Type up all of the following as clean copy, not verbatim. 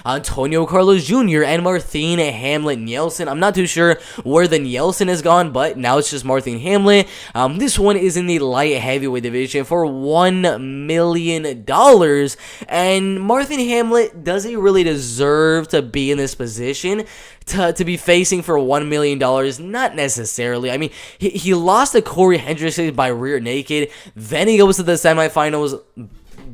Antonio Carlos Jr. and Marthin Hamlet Nielsen. I'm not too sure where the Nielsen has gone, but now it's just Marthin Hamlet. This one is in the light heavyweight division for $1 million. And Marthin Hamlet, does he really deserve to be in this position to be facing for $1 million? Not necessarily. I mean, he lost to Corey Hendrickson by rear naked. Then he goes to the semifinals,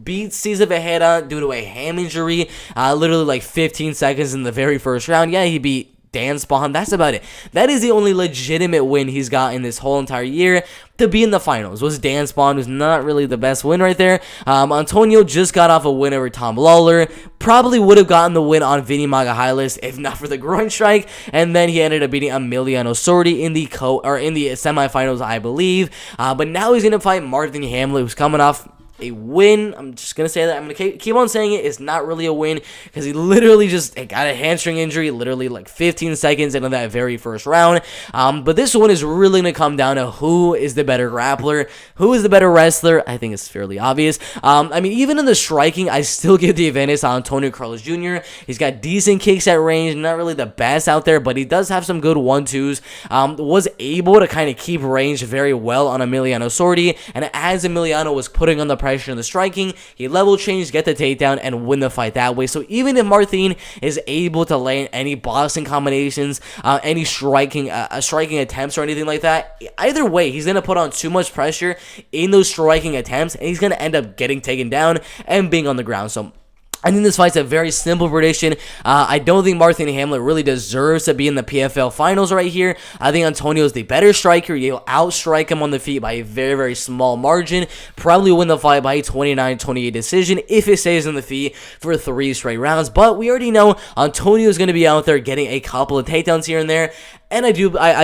beats Cesar Vejeda due to a ham injury, literally like 15 seconds in the very first round. Yeah, he beat Dan Spawn. That's about it. That is the only legitimate win he's got in this whole entire year. To be in the finals was Dan Spawn, who's not really the best win right there. Antonio just got off a win over Tom Lawler. Probably would have gotten the win on Vinny Magalhães if not for the groin strike. And then he ended up beating Emiliano Sordi in the semifinals, I believe. But now he's gonna fight Marthin Hamlet, who's coming off a win. I'm just going to say that. I'm going to keep on saying it. It's not really a win because he literally just got a hamstring injury literally like 15 seconds into that very first round. But this one is really going to come down to who is the better grappler, who is the better wrestler. I think it's fairly obvious. I mean, even in the striking, I still give the advantage to Antonio Carlos Jr. He's got decent kicks at range, not really the best out there, but he does have some good 1-2s. Was able to kind of keep range very well on Emiliano Sordi, and as Emiliano was putting on the pressure in the striking, he level changed, get the takedown, and win the fight that way. So even if Marthin is able to land any boxing combinations, any striking attempts or anything like that, either way, he's going to put on too much pressure in those striking attempts, and he's going to end up getting taken down and being on the ground. So I think this fight's a very simple prediction. I don't think Marthin Hamlet really deserves to be in the PFL finals right here. I think Antonio's the better striker. You'll outstrike him on the feet by a very, very small margin. Probably win the fight by a 29-28 decision if it stays in the feet for 3 straight rounds. But we already know Antonio's going to be out there getting a couple of takedowns here and there. And I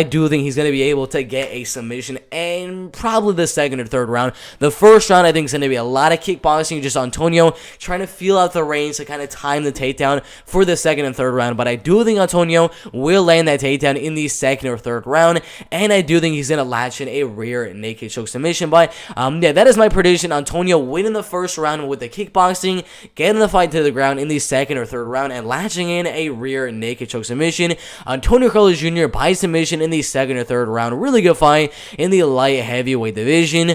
do think he's going to be able to get a submission and probably the second or third round. The first round, I think, is going to be a lot of kickboxing, just Antonio trying to feel out the range to kind of time the takedown for the second and third round. But I do think Antonio will land that takedown in the second or third round, and I do think he's going to latch in a rear naked choke submission. But yeah, that is my prediction. Antonio winning the first round with the kickboxing, getting the fight to the ground in the second or third round, and latching in a rear naked choke submission. Antonio Carlos Jr. by submission in the second or third round. Really good fight in the light heavyweight division.